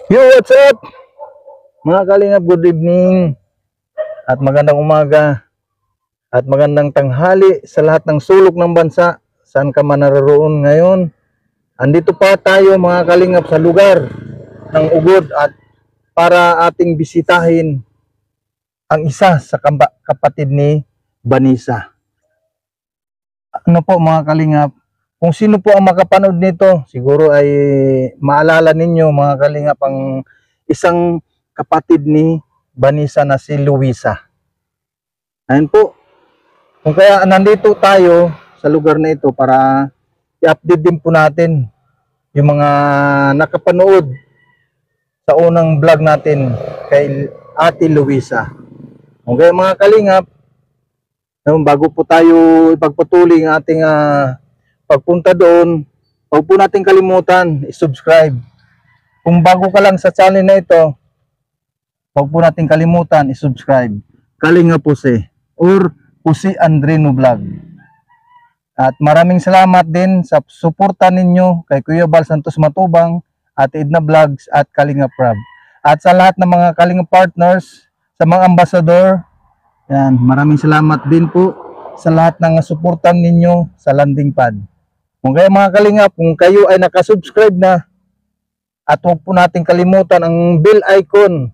Yo, what's up? Mga kalingap, good evening at magandang umaga at magandang tanghali sa lahat ng sulok ng bansa. Saan ka man naroon ngayon? Andito pa tayo mga kalingap sa lugar ng Ugod at para ating bisitahin ang isa sa kapatid ni Vanessa. Ano po mga kalingap? Kung sino po ang makapanood nito, siguro ay maalala ninyo mga kalingap ang isang kapatid ni Vanessa na si Luisa. Ayun po. Kung kaya nandito tayo sa lugar na ito para i-update din po natin yung mga nakapanood sa unang vlog natin kay Ate Luisa. Okay mga kalingap, bago po tayo ipagpatuloy ang ating pagpunta doon, huwag po natin kalimutan i-subscribe. Kung bago ka lang sa channel na ito, huwag po natin kalimutan i-subscribe. Kalinga Puse or Puse Andreno Vlog. At maraming salamat din sa suporta ninyo kay Kuya Bal Santos Matubang, Ate Edna Vlogs at Kalinga Prab. At sa lahat ng mga Kalinga partners, sa mga ambasador, yan, maraming salamat din po sa lahat ng suportan ninyo sa landing pad. Kung kaya mga kalingap, kung kayo ay nakasubscribe na, at huwag po natin kalimutan ang bell icon.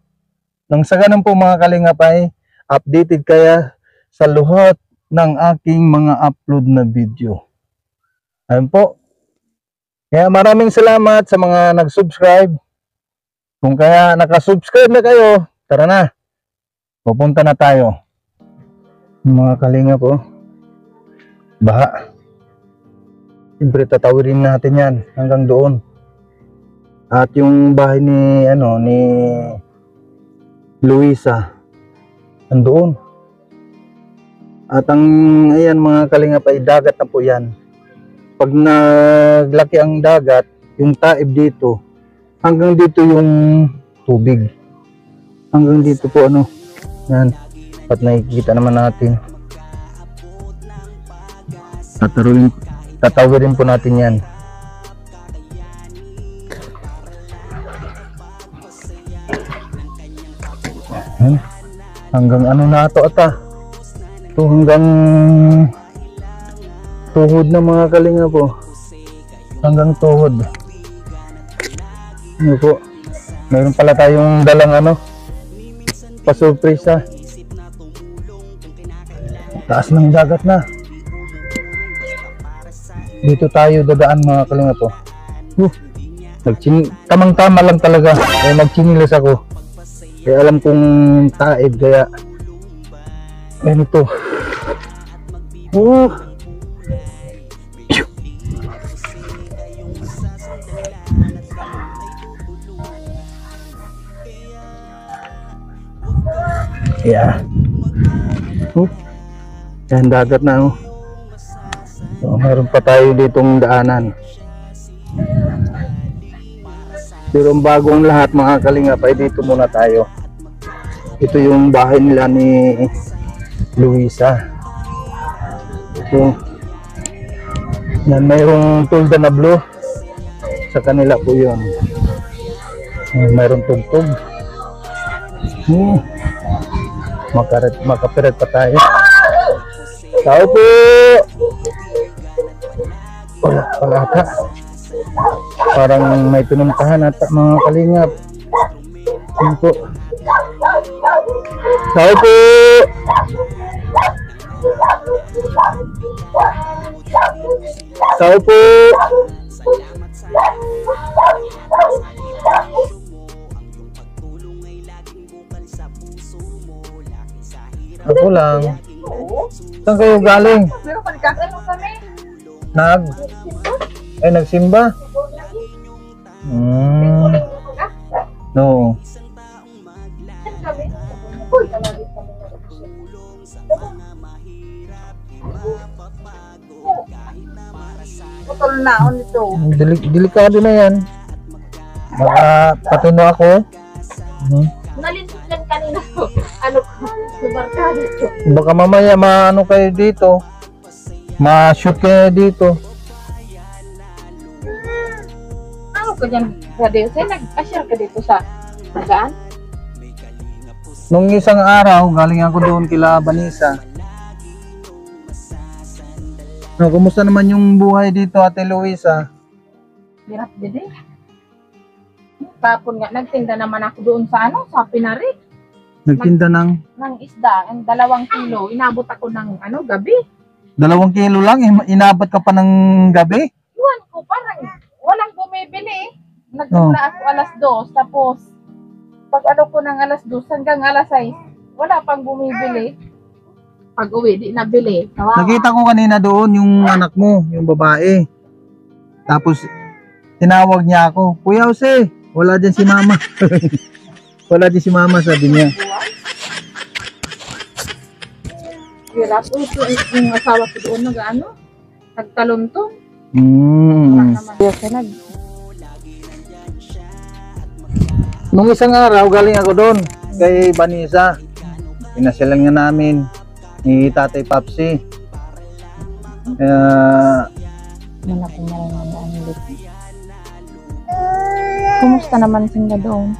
Nang sa ganun po mga kalingap ay updated kaya sa lahat ng aking mga upload na video. Ayun po. Kaya maraming salamat sa mga nag-subscribe. Kung kaya nakasubscribe na kayo, tara na. Pupunta na tayo. Mga kalingap po. Baha. Siyempre tatawirin natin yan hanggang doon. At yung bahay ni ni Luisa andoon. At ang ayan mga kalingap ay dagat na po yan. Pag naglaki ang dagat, yung taib dito, hanggang dito yung tubig. Hanggang dito po yan. At nakikita naman natin. Tatawirin po natin yan. Hanggang na ito ata. Ito hanggang tuhod na mga kalinga po. Hanggang tuhod. Ano po. Meron pala tayong dalang pa-surprise. Taas ng dagat na. Dito tayo dadaan mga kalinga po. Tamang-tama lang talaga. Kaya nagchinilas ako. Kaya alam kong taib kaya ganito. Yeah. Yan dagat na So, meron pa tayo ditong daanan. Pero ang bagong lahat mga kalingap ay dito muna tayo. Ito yung bahay nila ni Luisa. So, yan, mayroong tulda na blue sa kanila po yun. Mayroong tugtog. Makapirat pa tayo. Tao po! Wala ata. Parang may pinuntahan ata mga kalingap. Yun po. Tao po! Tao po! Ako lang. Saan kayo galing? Nagsimba? No. Delikado na yan. Baka patino ako. Nalinis lang kanina ko. Sumarkado ko. Baka mamaya kayo dito. Ma-shoot kayo dito. ka dyan sa DOC, nag-ashare ka dito sa nagaan? Nung isang araw, galing ako doon kila Vanessa. No, kumusta naman yung buhay dito, Ate Luisa? Hirap din eh. Kapon nga, nagtinda naman ako doon sa ano, sa Pinarik. Nagtinda ng Ng isda, ang 2 kilo. Inabot ako ng ano, gabi. 2 kilo lang, inabot ka pa ng gabi? Iwan ko, parang walang bumibili. Nagsimula ako alas 2, tapos pag ano ko ng alas 2 hanggang alas 6, wala pang bumibili. Pag uwi, di nabili. Kawawa. Nakita ko kanina doon yung anak mo, yung babae. Tapos tinawag niya ako, Kuya Jose, wala dyan si mama. Wala dyan si mama, sabi niya. Hirap. Yung asawa ko doon nag-ano, nagtaluntong. Hmm. Nung isang araw, galing ako doon kay Vanessa. Pinasyalan nga namin ni Tatay Papsi. Malaki na rin ang daan ulit. Kumusta naman sila doon?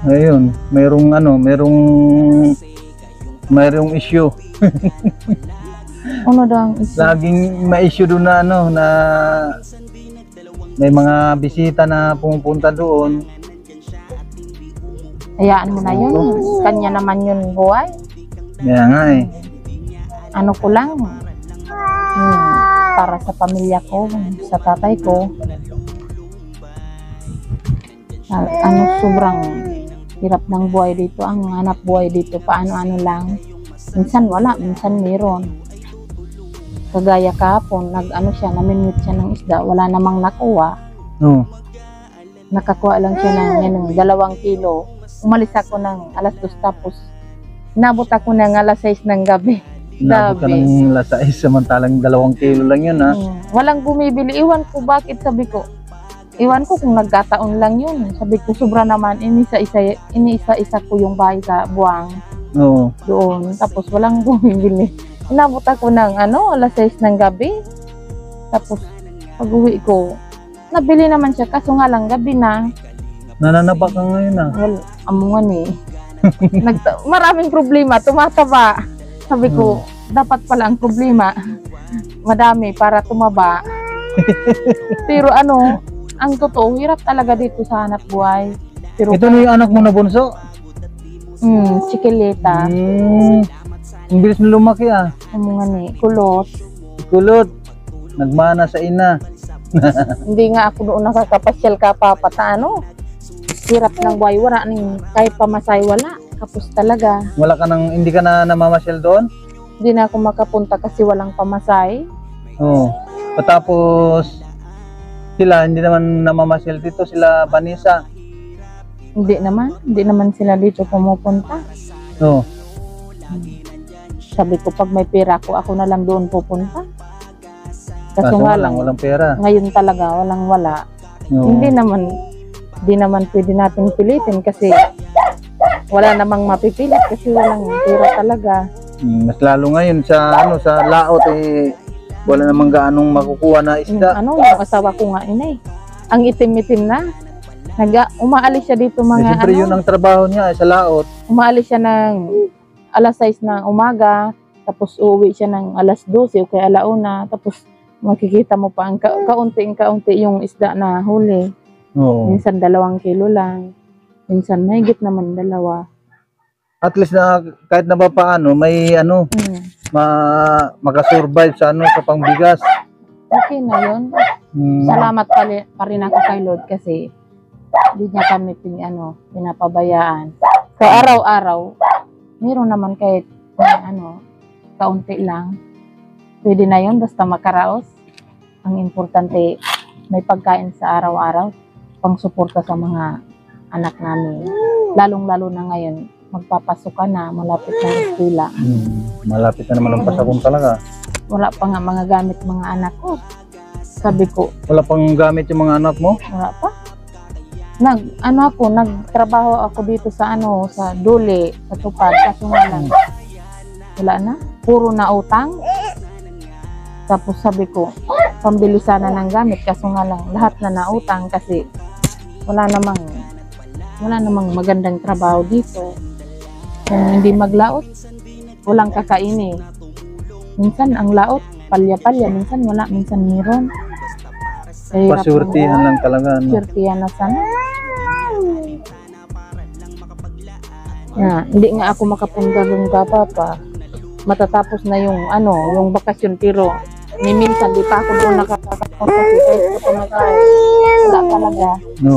Ayun, mayroong issue. Ano daw ang isa? Laging may issue doon na na may mga bisita na pumupunta doon. Hayaan mo na yun. Kanya naman yun buhay. Kaya nga eh. Ano ko lang, para sa pamilya ko, sa tatay ko, ano sobrang hirap ng buhay dito, ang hanap buhay dito, paano-ano lang. Minsan wala, minsan meron. Kagaya kahapon, naminute siya ng isda, wala namang nakuha. Oh. Nakakuha lang siya ng 2 kilo. Umalis ako ng alas 2 tapos nabot ako ng alas 6 ng gabi. Inabot ka ng lasais samantalang 2 kilo lang yun ha. Walang bumibili. Iwan ko bakit, sabi ko. Iwan ko kung nagkataon lang yun. Sabi ko sobra naman. Inisa-isa ko yung bahay sa buwang. Oo. Doon. Tapos walang bumibili. Inabot ako ng alas 6 ng gabi. Tapos pag uwi ko, nabili naman siya kaso nga lang gabi na. Nananaba ka ngayon ah. Well, amungan eh. Maraming problema, tumataba. Sabi ko, dapat pala ang problema, madami para tumaba. Pero ang totoo, hirap talaga dito sa hanap buhay. Pero, ito na yung anak mo na bunso? Chiquilita. Ang bilis na lumaki ah. Amungan eh, kulot. Kulot. Nagmana sa ina. Hindi nga ako doon nakakapasyal ka hirap ng buhay, wala ning kahit pamasay wala, kapos talaga. Hindi ka na namamasyal doon? Hindi na ako makapunta kasi walang pamasay. Oo. Tapos sila hindi naman namamasyal dito, sila Vanessa. Hindi naman sila dito pumupunta. Oo. Sabi ko pag may pera ako na lang doon pupunta. Kaso nga lang walang pera. Ngayon talaga wala. Oo. Hindi naman pwede natin pilitin kasi wala namang mapipilit kasi walang pera talaga. Mas lalo ngayon sa laot wala namang gaanong makukuha na isda. Yung asawa ko nga ang itim-itim na. Umaalis siya dito Siyempre yun ang trabaho niya sa laot. Umaalis siya ng alas 6 ng umaga, tapos uuwi siya ng alas 12 o kaya alauna, tapos makikita mo pa ang kaunti yung isda na huli. Oo. Minsan 2 kilo lang. Minsan mahigit naman 2. At least na kahit na ba paano may makasurvive sa sa pangbigas. Okay na yun. Salamat pa rin ako kay Lord kasi hindi niya kami pinapabayaan. So araw-araw meron naman kahit kaunti lang. Pwede na yun basta makaraos. Ang importante may pagkain sa araw-araw pang suporta sa mga anak namin. Lalong-lalo na ngayon, magpapasok ka na, malapit na eskwela. Malapit na naman ang pasakong talaga. Wala pa nga mga gamit mga anak ko. Sabi ko, wala pang gamit yung mga anak mo? Wala pa. Nagtrabaho ako dito sa sa Dole, sa Tupad, kaso nga lang. Wala na. Puro na utang. Tapos sabi ko, pambili sana ng gamit, kaso nga lang lahat na nautang kasi wala namang magandang trabaho dito. Kung hindi maglaot, walang kakainin. Minsan ang laot, palya-palya, minsan wala, minsan meron. Pasurtihan lang talaga, no? Surtihan na sana. Hindi nga ako makapunta doon ka, Papa. Matatapos na yung bakasyon, pero minsan di pa ako doon nakakapunta kasi kahit ko tumatay. Wala talaga. No.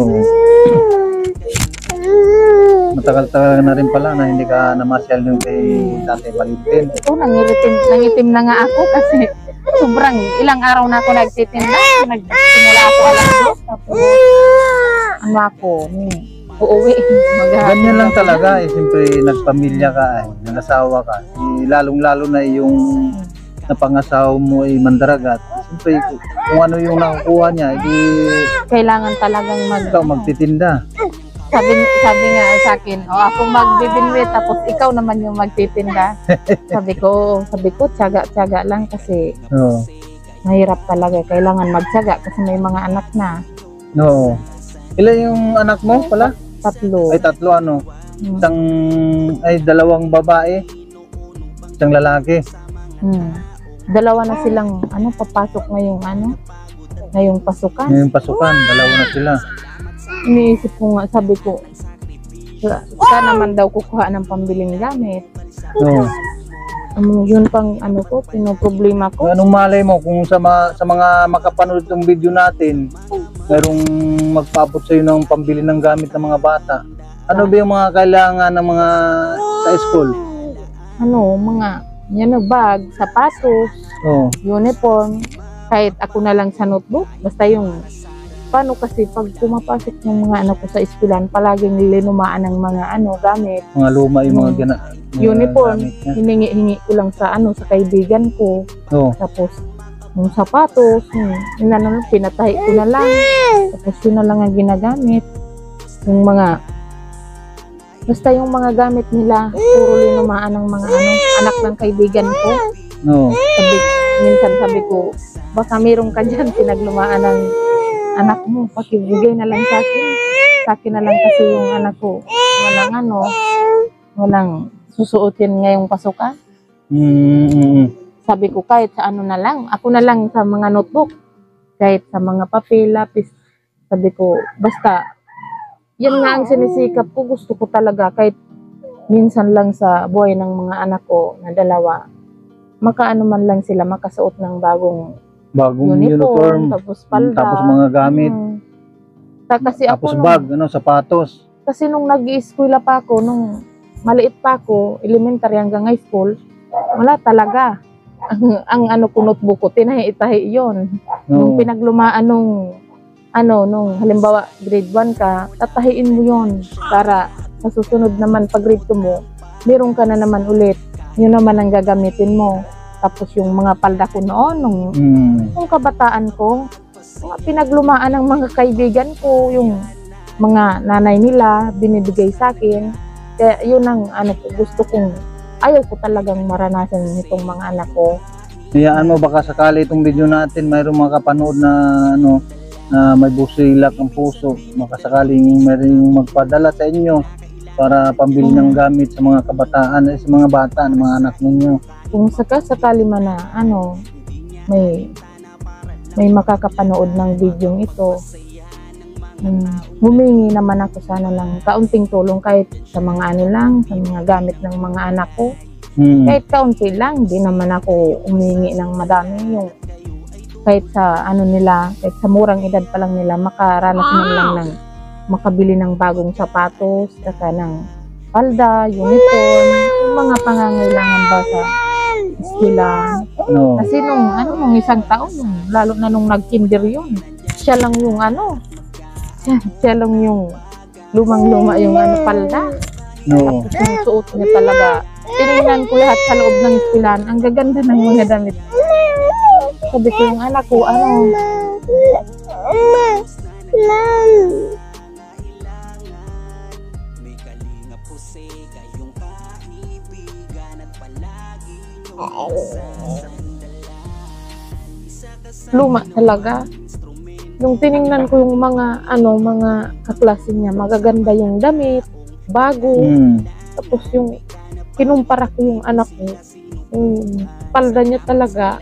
Matagal-tagal na rin pala na hindi ka namasyal yung kay Tatay Valentin. Ito, nangitim na nga ako kasi sobrang ilang araw na ako nagtitinda. Nagsimula ako alas 2. Tapos, uuwi. Ganyan lang talaga eh. Siyempre, nagpamilya ka eh. Nag-asawa ka. Lalong-lalo na yung napangasawa mo ay mandaragat. Siyempre, kung ano yung nakukuha niya, kailangan talagang ikaw magtitinda. Sabi nga sa akin, ako magbibinwit tapos ikaw naman yung magtitinda. Sabi ko, tiyaga lang kasi mahirap talaga. Kailangan magtiyaga kasi may mga anak na. No. Ilan yung anak mo pala? 3. Ay, 3 ano? Dalawang babae, isang lalaki. 2 na silang papasok ngayong pasukan. Ngayong pasukan, 2 na sila. Iniisip ko nga, sabi ko, sana naman daw kukuha ng pambiling gamit. No. Yun pang pinoproblema ko. Anong malay mo kung sa mga makapanood ng video natin, mayroong magpaabot sa iyo ng pambili ng gamit ng mga bata. Ano ba yung mga kailangan ng mga sa school? Bag, sapatos, uniform, kahit ako na lang sa notebook, basta paano kasi pag pumapasok ng mga anak ko sa eskwelahan, palaging linumaan ng mga gamit. Mga luma yung mga uniform, hiningi ko lang sa kaibigan ko. Tapos, yung sapatos, pinatahi ko na lang. Tapos yun na lang ang ginagamit. Basta yung mga gamit nila, puro linumaan ng mga anak ng kaibigan ko. Minsan sabi ko, baka meron ka dyan, pinaglumaan ng anak mo, pakibigay na lang sa akin. Sa akin na lang kasi yung anak ko. Walang susuotin ngayong pasukan. Sabi ko kahit sa na lang, ako na lang sa mga notebook, kahit sa mga papel, lapis. Sabi ko, basta, yan nga ang sinisikap ko. Gusto ko talaga kahit minsan lang sa buhay ng mga anak ko na 2, makaano man lang sila makasuot ng bagong uniform, tapos palda, tapos mga gamit, kasi tapos ako bag, sapatos. Kasi nung nag-i-eskwela pa ako, nung maliit pa ako, elementary hanggang high school, wala talaga. Ang ko notebook ko, tinahi-itahi yun. Nung pinaglumaan nung halimbawa grade 1 ka, tatahiin mo yun para sa susunod naman pag grade 2 mo, meron ka na naman ulit. Yun naman ang gagamitin mo. Tapos yung mga palda ko noon, nung kabataan ko, mga pinaglumaan ng mga kaibigan ko, yung mga nanay nila, binibigay sa akin. Kaya yun ang gusto kong, ayaw ko talagang maranasan nitong mga anak ko. Hayaan mo, baka sakali itong video natin, mayroong makapanood na na may busilak ang puso. Makasakaling mayroong magpadala sa inyo para pambili ng gamit sa mga kabataan, sa mga bata, ng mga anak ninyo. Kung sakali man na may makakapanood ng video ito, humingi naman ako sana lang kaunting tulong kahit sa mga sa mga gamit ng mga anak ko. Kahit kaunti lang, di naman ako humingi ng madami. Yung kahit sa nila, kahit sa murang edad pa lang nila, makaranas man lang ng makabili ng bagong sapatos, saka ng palda, uniform, yung mga pangangailangan ba sa eskwela. Kasi nung isang taon, lalo na nung nag-kinder yun, siya lang yung siya lang yung lumang-luma yung palda. Tapos yung suot niya talaga. Tinignan ko lahat sa loob ng eskwelahan, ang gaganda ng mga damit. Sabi ko yung anak ko, luma talaga. Yung tiningnan ko yung mga kaklase niya, magaganda yung damit, bago. Tapos yung kinumpara ko yung anak ko, yung palda niya talaga,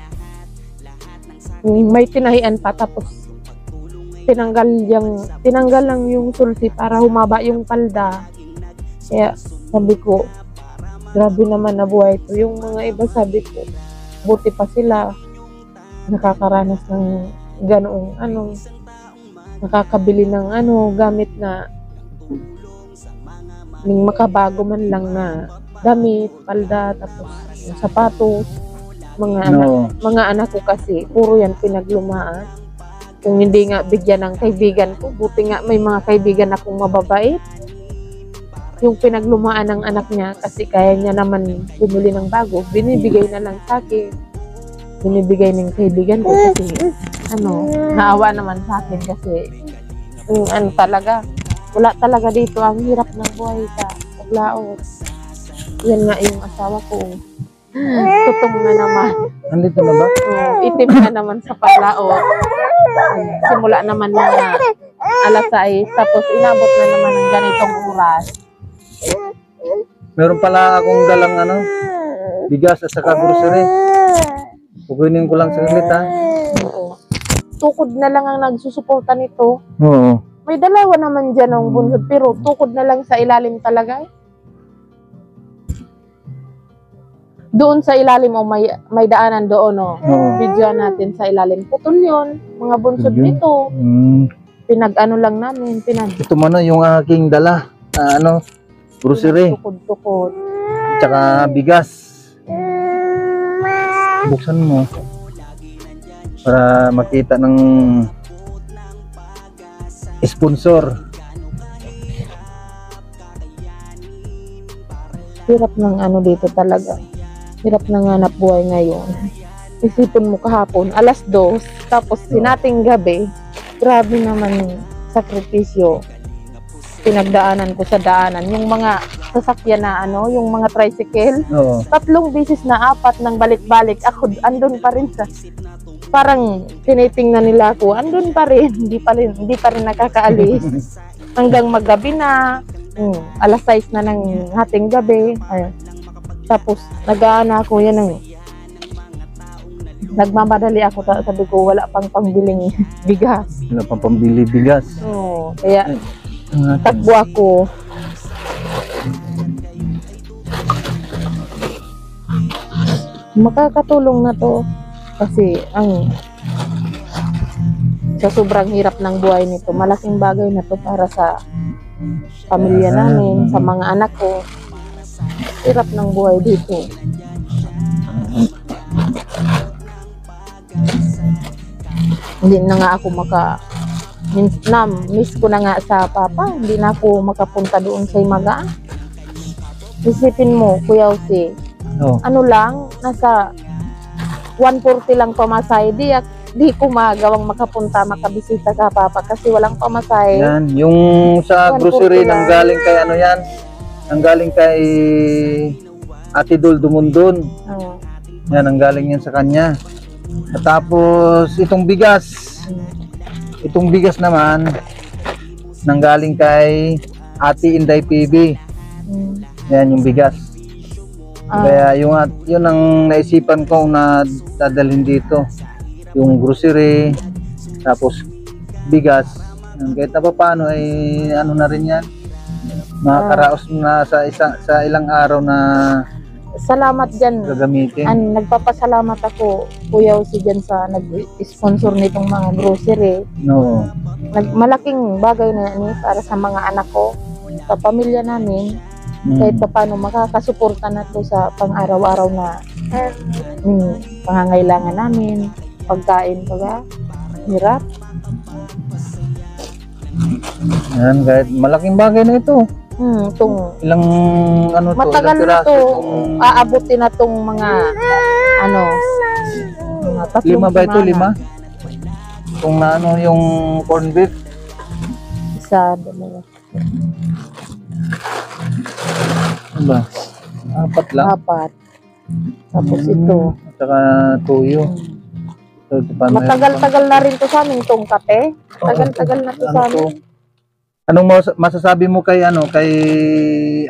may tinahian pa, tapos tinanggal lang yung sulsi para humaba yung palda. Kaya sabi ko, grabe naman na buhay to. Yung mga iba sabi ko, buti pa sila nakakaranas ng ganoong nakakabili ng gamit na makabago man lang na damit, palda, tapos yung sapatos. Mga anak ko kasi puro yan pinaglumaan. Kung hindi nga bigyan ng kaibigan ko, buti nga may mga kaibigan akong mababait. Yung pinaglumaan ng anak niya kasi kaya niya naman bumili ng bago, binibigay na lang sa akin. Binibigay ng kaibigan ko kasi naawa naman sa akin kasi talaga, wala talaga dito, ang hirap ng buhay sa Paglaot. Yan nga yung asawa ko. Tutong na naman. Andito na ba? Itim na naman sa Paglaot. Simula naman na alas 6, tapos inabot na naman ng ganitong oras. Meron pala akong dalang bigas at saka grocery. Pugunin ko lang saglit ha. Oo. Tukod na lang ang nagsusuporta nito. Oo. May dalawa naman dyan ng bunsod, pero tukod na lang sa ilalim talaga. Doon sa ilalim, may daanan doon, video natin sa ilalim. Putol yun, mga bunsod nito. Pinag-ano lang namin, Ito muna yung aking dala, grocery, tukod-tukod. tsaka bigas. Buksan mo para makita ng sponsor. Hirap ng dito talaga. Hirap ng hanap buhay ngayon. Isipin mo kahapon, alas 2, tapos sinating gabi, grabe naman sakripisyo. Pinagdaanan ko sa daanan. Yung mga sasakyan na yung mga tricycle, 3 beses na 4 nang balik-balik. Ako, andun pa rin sa, parang tinitingnan nila ako, andun pa rin, hindi pa rin nakakaalis. Hanggang maggabi na, alas 6 na ng hating gabi. Tapos, nag-aana ako, nagmamadali ako, sabi ko, wala pang pangbiling bigas. Wala pang pambili bigas. Kaya, takbo ako. Makakatulong na to kasi sa sobrang hirap ng buhay nito, malaking bagay na to para sa pamilya namin, sa mga anak ko. Hirap ng buhay dito. Hindi na nga ako miss ko na nga sa papa, hindi na ako makapunta doon sa Himaga. Isipin mo, Kuya Jose, nasa 140 lang pamasahe, di ko magawang makabisita sa papa kasi walang pamasahe. Yan, yung sa grocery nanggaling kay nanggaling kay Ate Dul Dumundon. Yan, nanggaling yan sa kanya. At tapos itong bigas naman nanggaling kay Ate Inday PB. Yan yung bigas. Kaya yun ang naisipan ko na dadalhin dito. Yung grocery, tapos bigas. Kahit na paano ay na rin yan. Makakaraos na sa ilang araw na salamat dyan. Gagamitin. Nagpapasalamat ako, Kuya Jose, dyan sa nag-sponsor nitong mga grocery. Malaking bagay na yan para sa mga anak ko, sa pamilya namin. Kahit pa paano makakasuporta na to sa pang-araw-araw na pangangailangan namin. Pagkain, hirap. Yan, kahit malaking bagay na ito. Ilang matagal na to, aabutin na tong mga mga 5 ba ito? 5? Kung yung corn beef. Isa, 2. Ano ba? 4 lang. 4. Tapos ito. At saka tuyo. Ito Matagal-tagal na rin to sa amin itong kape. Tagal-tagal na to sa amin. Anong masasabi mo kay kay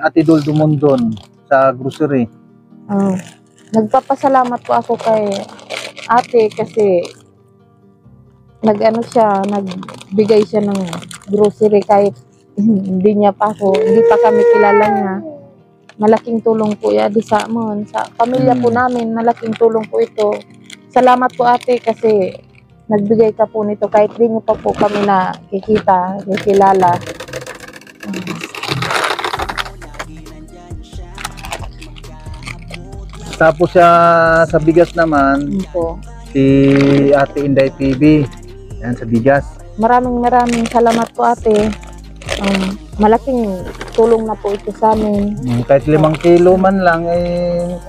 Ate Dol Dumondon sa grocery? Nagpapasalamat po ako kay ate kasi nagbigay siya ng grocery kahit hindi pa kami kilala niya. Malaking tulong po yan sa amon, sa pamilya po namin, malaking tulong po ito. Salamat po ate kasi nagbigay ka po nito kahit di niyo pa po kami kilala. Tapos sa bigas naman, Po. si Ate Inday PB. Yan sa bigas. Maraming salamat po ate. Malaking tulong na po ito sa amin. Kahit 5 kilo man lang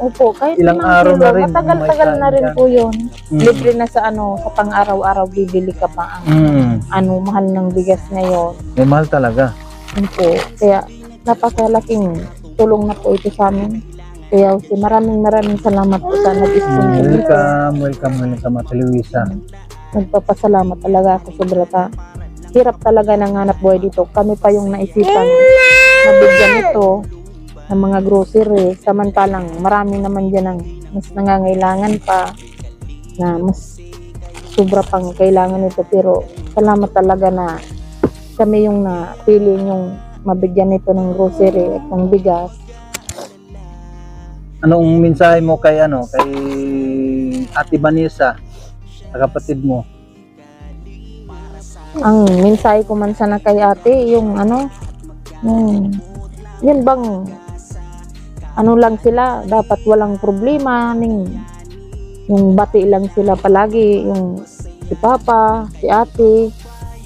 Opo, kahit ilang 5 araw kilo, na rin. matagal-tagal na rin Yan. po yun. Libre na sa sa pang-araw-araw bibili ka pa ang mahal ng bigas ngayon. May mahal talaga. Po. Kaya napakalaking tulong na po ito sa amin. Kaya maraming salamat po sa nag-sponsor nito. Welcome Ate Luisa. Nagpapasalamat talaga ako sobra. Hirap talaga ng hanap buhay dito. Kami pa yung naisipan mabigyan ito ng mga grocery. Samantalang marami naman dyan ang mas nangangailangan pa na mas sobra pang kailangan nito. Pero salamat talaga na kami yung napili yung mabigyan ito ng grocery at ng bigas. Anong mensahe mo kay kay Ate Vanessa, sa kapatid mo? Ang mensahe ko man sana kay ate, yung yun bang lang sila, dapat walang problema, yung bati lang sila palagi, yung si Papa, si ate,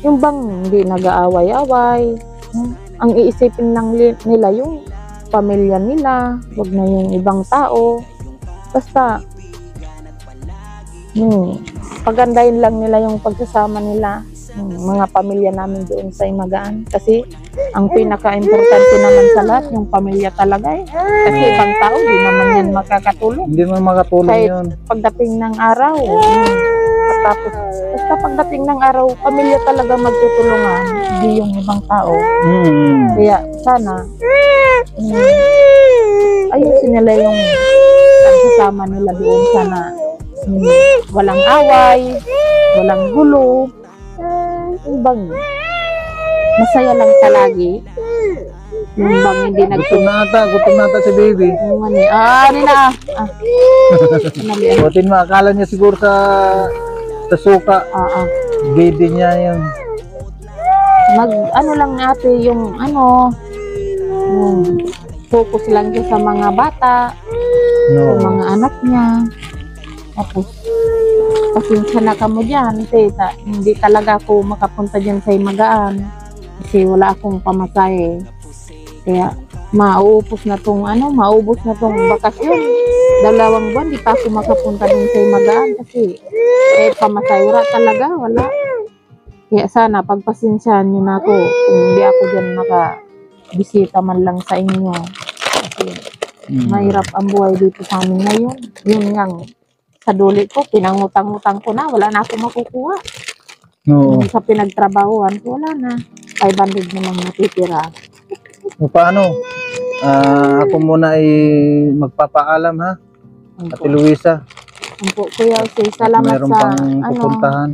yung bang hindi nag-aaway-away, ang iisipin lang nila yung pamilya nila, wag na yung ibang tao, basta pagandahin lang nila yung pagsasama nila, mga pamilya namin doon sa Imagaan. Kasi ang pinaka-importante naman sa lahat, yung pamilya talaga Kasi ibang tao, di naman yan makakatulong. Hindi mo makatulong Kahit yun. pagdating ng araw, at tapos, basta pagdating ng araw, pamilya talaga magtutulungan, hindi yung ibang tao. Kaya sana, ayusin nila yung pagsasama nila doon sana. Walang away, walang gulo, yung bang masaya lang palagi, yung bang hindi Gutom nata si baby. Butin mo, akala niya siguro sa suka. Baby niya yun. Lang natin yung yung focus lang siya sa mga bata, sa mga anak niya. Tapos pasensya na kamo dyan, hindi talaga ako makapunta dyan sa Imagaan kasi wala akong pamasahe. Kaya maubos na tong bakasyon. 2 buwan, di pa ako makapunta dun sa Imagaan kasi pamasahe wala. Kaya sana pagpasensyahan nyo na ako kung hindi ako dyan makabisita man lang sa inyo. Kasi mahirap ang buhay dito sa amin ngayon. Yun nga, sa duli ko, pinangutang-utang ko na, wala na ako makukuha. Sa pinagtrabahuan ko, wala na. 500 namang natitira. Paano? Ako muna ay magpapaalam ha, Ate Luisa. Kuya Jose, salamat Mayroon sa pang pupuntahan.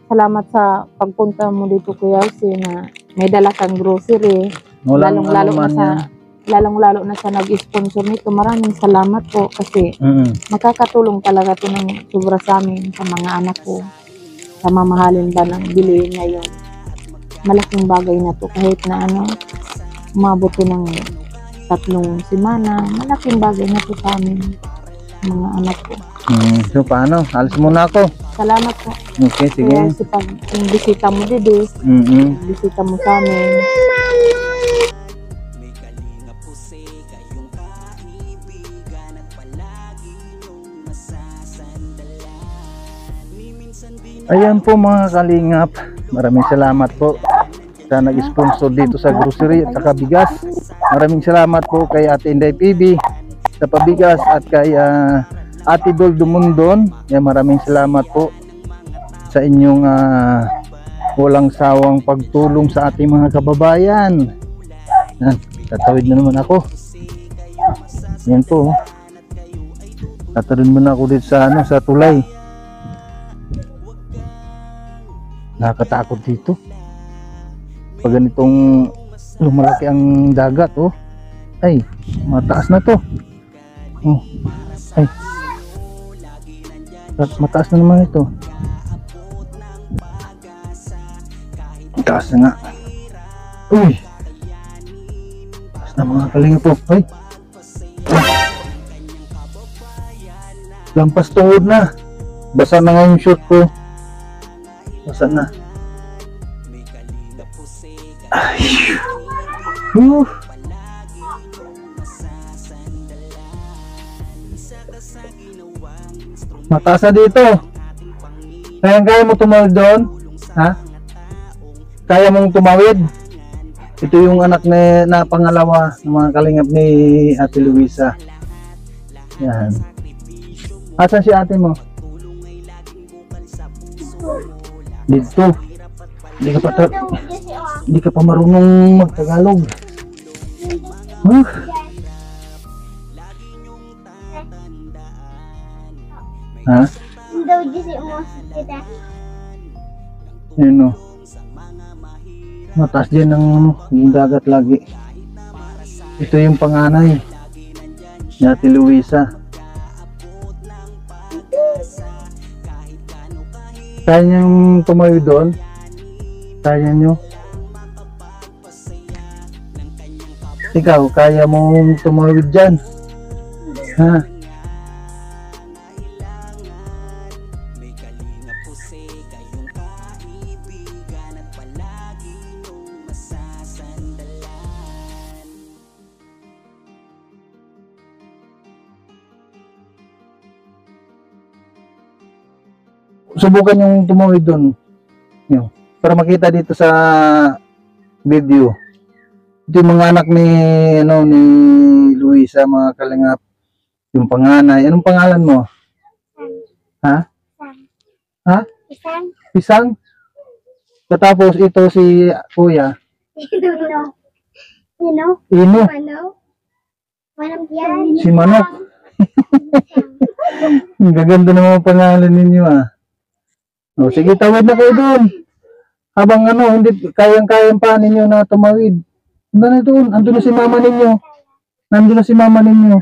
salamat sa pagpunta mo dito Kuya Jose na may dala kang grocery. Lalong-lalo na sa nag-sponsor nito. Maraming salamat po kasi makakatulong talaga ito ng sobra sa amin, sa mga anak ko. Sa mamahalin ba ng bilihin ngayon. Malaking bagay na to kahit na umabot ko ng 3 semana. Malaking bagay na to sa amin, mga anak ko. So paano? Alis muna ako. Salamat po. Okay, sige. Kaya pag bisita mo dito, bisita mo sa amin. Ayan po mga kalingap, maraming salamat po sa nag-sponsor dito sa grocery at saka bigas. Maraming salamat po kay Ate Inday PB sa pabigas at kay Ate Dol Dumondon. Maraming salamat po. sa inyong walang sawang pagtulong sa ating mga kababayan. Yan, tatawid na naman ako. Yan po. Tatawid muna ako dito sa sa tulay. Nakakatakot dito. Pag ganitong lumalaki ang dagat, ay, mataas na to. Ay, mataas na naman ito. Mataas na nga. Uy, mataas na mga kalinga po. Ay, lampas tuhod na. Basa na nga yung short ko. Basa na. Ay, mataas na dito. Kaya mo tumawid doon? Ha? Kaya mong tumawid? Ito yung anak na pangalawa ng mga kalingap ni Ate Luisa. Yan. Asan si ate mo? Dito. Hindi ka pa marunong magtagalog. Ha? Daw disi mo kita. Yun o. Mataas din yung dagat lagi. Ito yung panganay ni Ate Luisa. Kaya niyong tumayo doon? Kaya niyo? Ikaw, kaya mong tumawid dyan? Ha? Subukan yung tumawid doon. Yun. Para makita dito sa video. Ito yung mga anak ni ni Luisa, mga kalingap. Yung panganay. Anong pangalan mo? Ha? Ha? Pisang. Pisang? Katapos ito si Kuya. Ino. Ino. Manok yan. Si Manok. Ang gaganda ng mga pangalan ninyo O, sige, tawid na kayo doon. Habang hindi kayang-kayang pa ninyo na tumawid. Handa na doon. Andun na si mama ninyo. Nandun na si mama ninyo.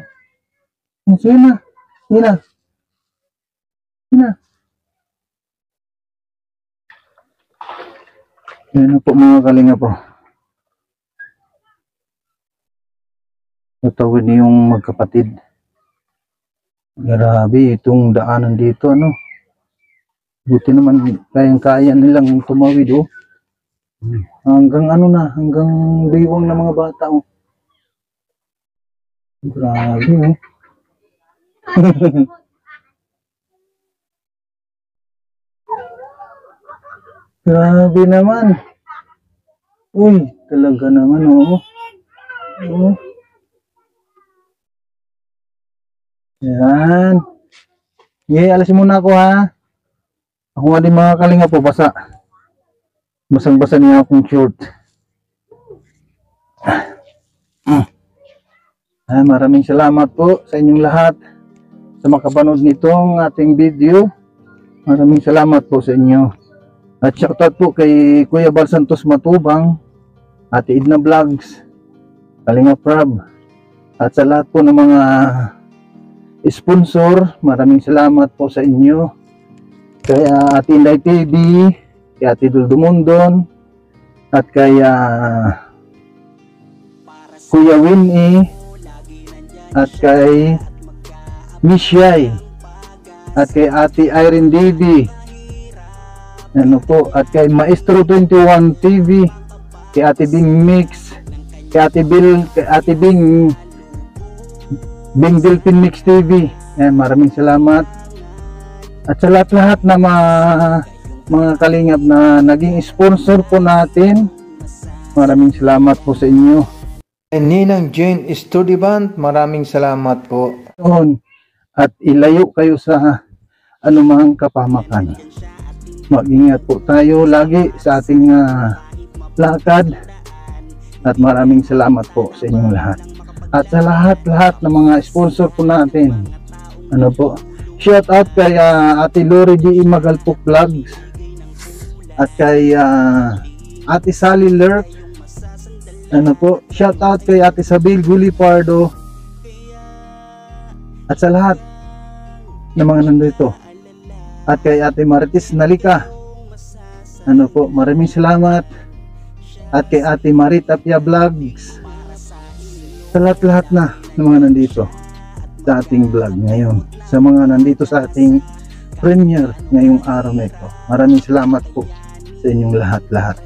Sige na. Sige na. Sige na. Yan na po mga kalinga po. Natawid niyo yung magkapatid. Grabe, itong daanan dito, buti naman kayang-kaya nilang tumawid, hanggang hanggang biwang ng mga bata, grabe, grabe naman. Uy, talaga naman, yan. Alasin muna ako, ha. Ako nga din mga kalinga po, basa. Basang-basa niya akong short. Maraming salamat po sa inyong lahat sa makapanood nitong ating video. Maraming salamat po sa inyo. At shoutout po kay Kuya Bal Santos Matubang, Ate Edna Vlogs, Kalinga Prab, at sa lahat po ng mga sponsor. Maraming salamat po sa inyo. Kay Ate Inday TV, kay Ate Duldumundon, at kay Kuya Winnie, at kay Miss Yai, at kay Ate Irene Davy, at kay Maestro 21 TV, kay Ate Bing Mix, kay Ate Bing Delphin Mix TV. Maraming salamat. At sa lahat-lahat na mga kalingap na naging sponsor po natin, maraming salamat po sa inyo. Ninang Jane Study Band, maraming salamat po. At ilayo kayo sa anumang kapamakan. Mag-ingat po tayo lagi sa ating lakad. At maraming salamat po sa inyong lahat. At sa lahat-lahat ng mga sponsor po natin. Ano po? Shout out kay Ate Lori G. Magalpok Vlogs. At kay Ate Sally Lurk. Ano po? Shout out kay Ate Sabil Gulipardo. At sa lahat ng mga nandito. At kay Ate Marites Nalika. Ano po? Maraming salamat. At kay Ate Marita Pia Vlogs. Sa lahat-lahat na ng mga nandito sa ating vlog ngayon. Sa mga nandito sa ating premiere ngayong araw na ito. Maraming salamat po sa inyong lahat-lahat.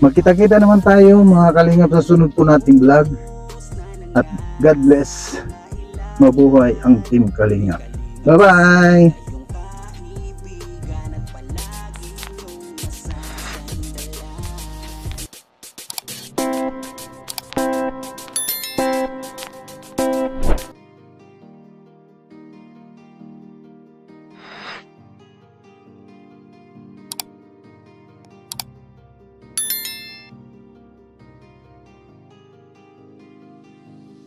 Magkita-kita naman tayo mga kalingap sa sunod po nating vlog. At God bless. Mabuhay ang Team Kalingap. Bye-bye!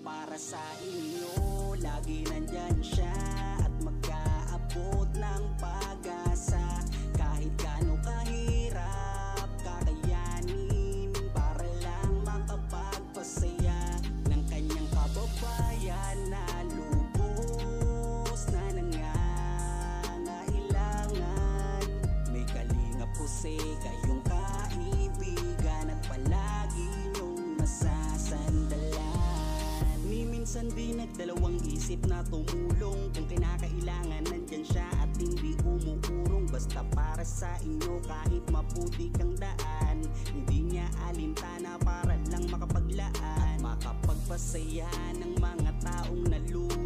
Para sa inyo, lagi nandyan siya at mag-aabot ng pag-asa. Kahit gaano kahirap, kakayanin para lang makapagpasaya ng kanyang kababayan na lubos na nangangailangan. May Kalingap Jose, kayong kaibigan at palagi niyong masasandalan. Minsan di nagdalawang isip na tumulong. Kung kinakailangan nandyan siya at hindi umuurong. Basta para sa inyo kahit maputi kang daan. Hindi niya alintana para lang makapaglaan at makapagpasaya ng mga taong nalulung.